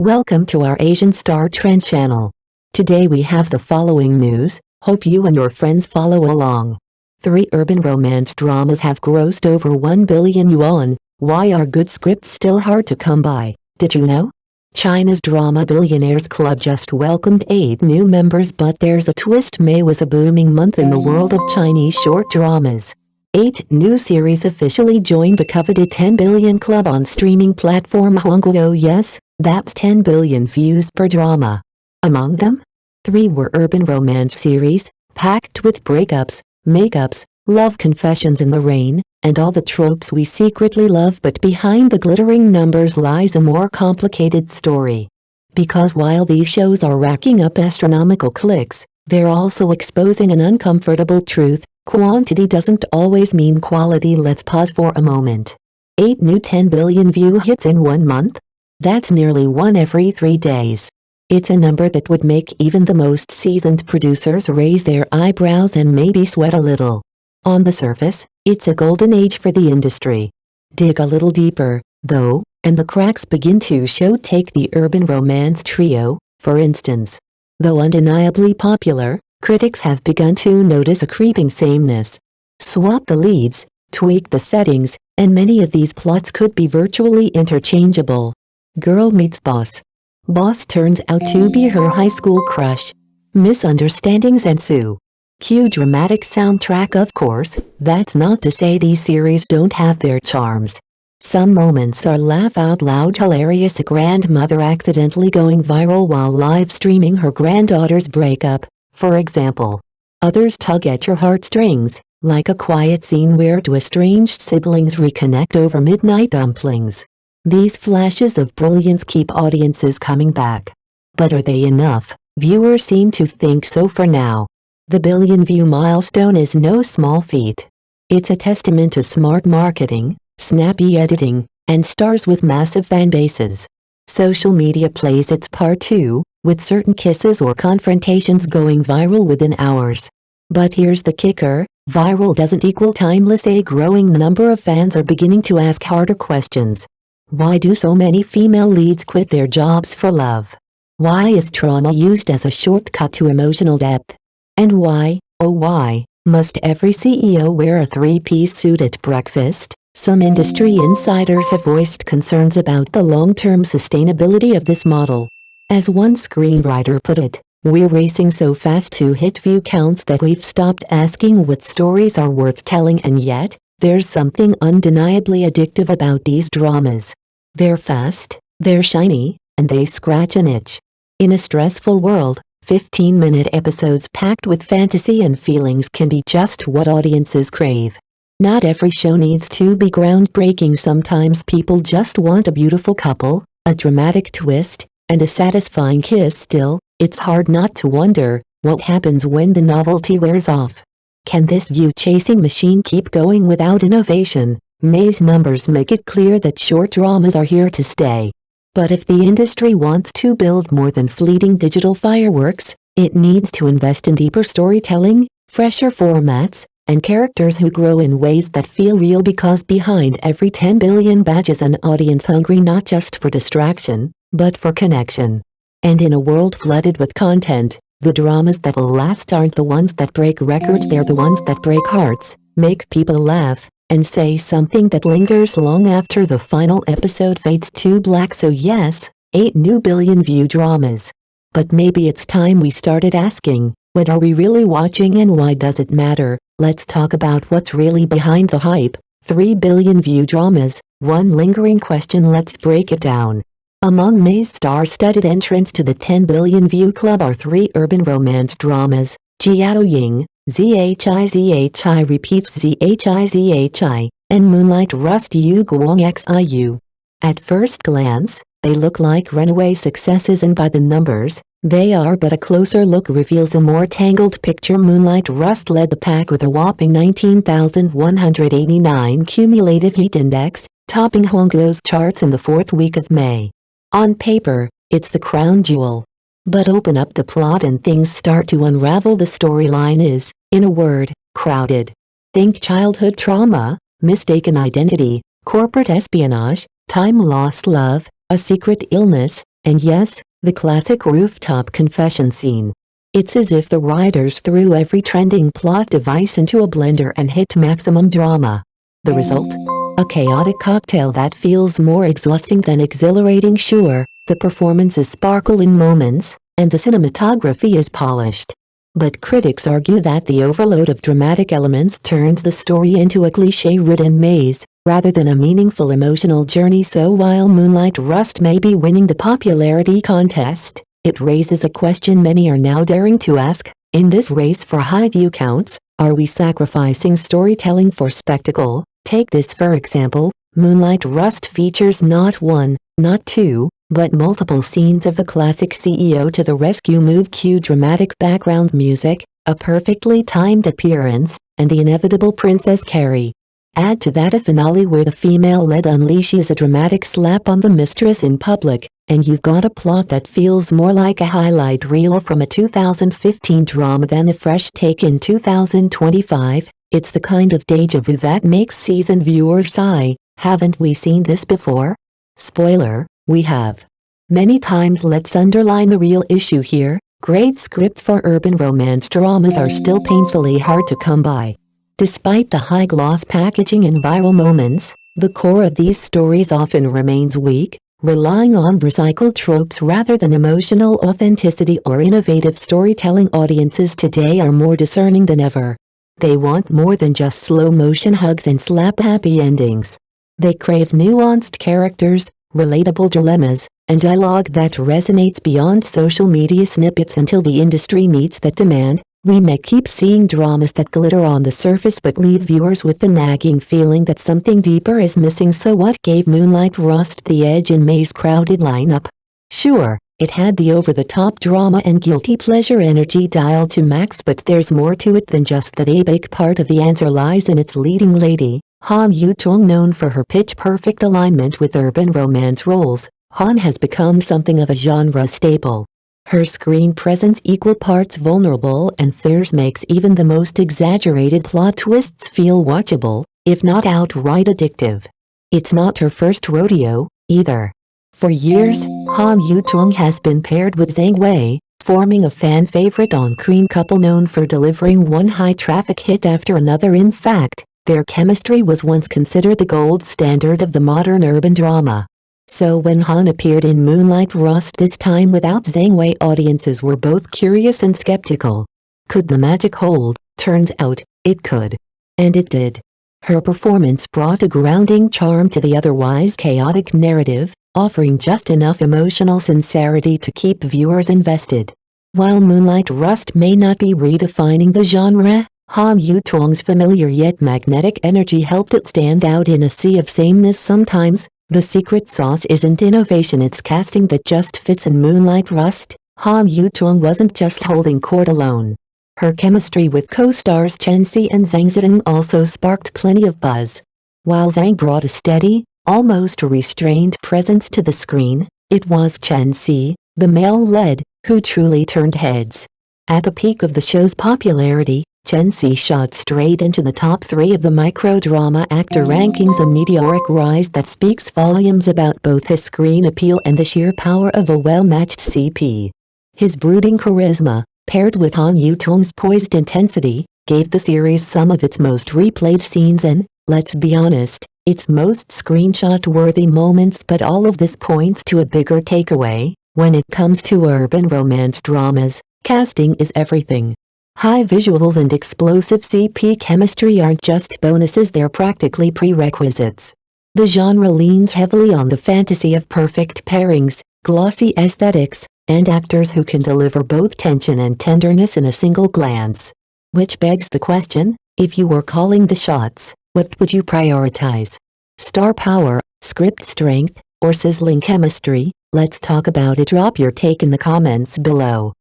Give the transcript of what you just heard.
Welcome to our Asian Star Trend channel. Today we have the following news, hope you and your friends follow along. 3 urban romance dramas have grossed over 1 billion yuan. Why are good scripts still hard to come by? Did you know? China's Drama Billionaires Club just welcomed 8 new members, but there's a twist. May was a booming month in the world of Chinese short dramas. 8 new series officially joined the coveted 10 billion club on streaming platform Huangguo. Yes, that's 10 billion views per drama. Among them, 3 were urban romance series, packed with breakups, makeups, love confessions in the rain, and all the tropes we secretly love. But behind the glittering numbers lies a more complicated story. Because while these shows are racking up astronomical clicks, they're also exposing an uncomfortable truth: quantity doesn't always mean quality. Let's pause for a moment. 8 new 10 billion view hits in 1 month? That's nearly 1 every 3 days. It's a number that would make even the most seasoned producers raise their eyebrows and maybe sweat a little. On the surface, it's a golden age for the industry. Dig a little deeper, though, and the cracks begin to show. Take the urban romance trio, for instance. Though undeniably popular, critics have begun to notice a creeping sameness. Swap the leads, tweak the settings, and many of these plots could be virtually interchangeable. Girl meets boss. Boss turns out to be her high school crush. Misunderstandings ensue. Cue dramatic soundtrack. Of course, that's not to say these series don't have their charms. Some moments are laugh-out-loud hilarious. A grandmother accidentally going viral while live streaming her granddaughter's breakup, for example. Others tug at your heartstrings, like a quiet scene where 2 estranged siblings reconnect over midnight dumplings. These flashes of brilliance keep audiences coming back. But are they enough? Viewers seem to think so for now. The billion-view milestone is no small feat. It's a testament to smart marketing, snappy editing, and stars with massive fan bases. Social media plays its part too, with certain kisses or confrontations going viral within hours. But here's the kicker: viral doesn't equal timeless. A growing number of fans are beginning to ask harder questions. Why do so many female leads quit their jobs for love? Why is trauma used as a shortcut to emotional depth? And why, oh why, must every CEO wear a 3-piece suit at breakfast? Some industry insiders have voiced concerns about the long-term sustainability of this model. As one screenwriter put it, "We're racing so fast to hit view counts that we've stopped asking what stories are worth telling." And yet, there's something undeniably addictive about these dramas. They're fast, they're shiny, and they scratch an itch. In a stressful world, 15-minute episodes packed with fantasy and feelings can be just what audiences crave. Not every show needs to be groundbreaking. Sometimes people just want a beautiful couple, a dramatic twist, and a satisfying kiss. Still, it's hard not to wonder, what happens when the novelty wears off? Can this view-chasing machine keep going without innovation? May's numbers make it clear that short dramas are here to stay. But if the industry wants to build more than fleeting digital fireworks, it needs to invest in deeper storytelling, fresher formats, and characters who grow in ways that feel real. Because behind every 10 billion batch is an audience hungry not just for distraction, but for connection. And in a world flooded with content, the dramas that will last aren't the ones that break records, they're the ones that break hearts, make people laugh, and say something that lingers long after the final episode fades to black. So yes, 8 new billion-view dramas. But maybe it's time we started asking, what are we really watching and why does it matter? Let's talk about what's really behind the hype. 3 billion-view dramas, one lingering question. Let's break it down. Among May's star-studded entrants to the 10 billion-view club are 3 urban romance dramas: Jiao Ying, ZHI repeats ZHI, and Moonlight Rust Yu Guang Xiu. At first glance, they look like runaway successes, and by the numbers, they are, but a closer look reveals a more tangled picture. Moonlight Rust led the pack with a whopping 19,189 cumulative heat index, topping Huangguo's charts in the 4th week of May. On paper, it's the crown jewel. But open up the plot and things start to unravel. The storyline is, in a word, crowded. Think childhood trauma, mistaken identity, corporate espionage, time-lost love, a secret illness, And yes, the classic rooftop confession scene. It's as if the writers threw every trending plot device into a blender and hit maximum drama. The result? A chaotic cocktail that feels more exhausting than exhilarating. Sure, the performances sparkle in moments, and the cinematography is polished. But critics argue that the overload of dramatic elements turns the story into a cliché-ridden maze, rather than a meaningful emotional journey. So while Moonlight Rust may be winning the popularity contest, it raises a question many are now daring to ask. In this race for high view counts, are we sacrificing storytelling for spectacle? Take this for example, Moonlight Rust features not one, not two, but multiple scenes of the classic CEO to the rescue move. Cue dramatic background music, a perfectly timed appearance, and the inevitable Princess Carrie. Add to that a finale where the female lead unleashes a dramatic slap on the mistress in public, and you've got a plot that feels more like a highlight reel from a 2015 drama than a fresh take in 2025. It's the kind of déjà vu that makes seasoned viewers sigh. Haven't we seen this before? Spoiler, we have. Many times. Let's underline the real issue here. Great scripts for urban romance dramas are still painfully hard to come by. Despite the high-gloss packaging and viral moments, the core of these stories often remains weak, relying on recycled tropes rather than emotional authenticity or innovative storytelling. Audiences today are more discerning than ever. They want more than just slow-motion hugs and slap-happy endings. They crave nuanced characters, relatable dilemmas, and dialogue that resonates beyond social media snippets. Until the industry meets that demand, we may keep seeing dramas that glitter on the surface but leave viewers with the nagging feeling that something deeper is missing. So what gave Moonlight Rust the edge in May's crowded lineup? Sure, it had the over-the-top drama and guilty pleasure energy dialed to max, but there's more to it than just that. A big part of the answer lies in its leading lady, Han Yu-tong. Known for her pitch-perfect alignment with urban romance roles, Han has become something of a genre staple. Her screen presence, equal parts vulnerable and fierce, makes even the most exaggerated plot twists feel watchable, if not outright addictive. It's not her first rodeo, either. For years, Han Yu-tong has been paired with Zhang Wei, forming a fan-favorite on-screen couple known for delivering one high-traffic hit after another. In fact, their chemistry was once considered the gold standard of the modern urban drama. So when Han appeared in Moonlight Rust, this time without Zhang Wei, audiences were both curious and skeptical. Could the magic hold? Turns out, it could. And it did. Her performance brought a grounding charm to the otherwise chaotic narrative, offering just enough emotional sincerity to keep viewers invested. While Moonlight Rust may not be redefining the genre, Han Yu-tong's familiar yet magnetic energy helped it stand out in a sea of sameness. Sometimes, the secret sauce isn't innovation, it's casting that just fits. In Moonlight Rust, Han Yu-tong wasn't just holding court alone. Her chemistry with co-stars Chen Si and Zhang Ziting also sparked plenty of buzz. While Zhang brought a steady, almost restrained presence to the screen, it was Chen Si, the male lead, who truly turned heads. At the peak of the show's popularity, Chen Si shot straight into the top 3 of the microdrama actor rankings, a meteoric rise that speaks volumes about both his screen appeal and the sheer power of a well-matched CP. His brooding charisma, paired with Han Yu-tong's poised intensity, gave the series some of its most replayed scenes and, let's be honest, its most screenshot-worthy moments. But all of this points to a bigger takeaway: when it comes to urban romance dramas, casting is everything. High visuals and explosive CP chemistry aren't just bonuses, they're practically prerequisites. The genre leans heavily on the fantasy of perfect pairings, glossy aesthetics, and actors who can deliver both tension and tenderness in a single glance. Which begs the question, if you were calling the shots, what would you prioritize? Star power, script strength, or sizzling chemistry? Let's talk about it. Drop your take in the comments below.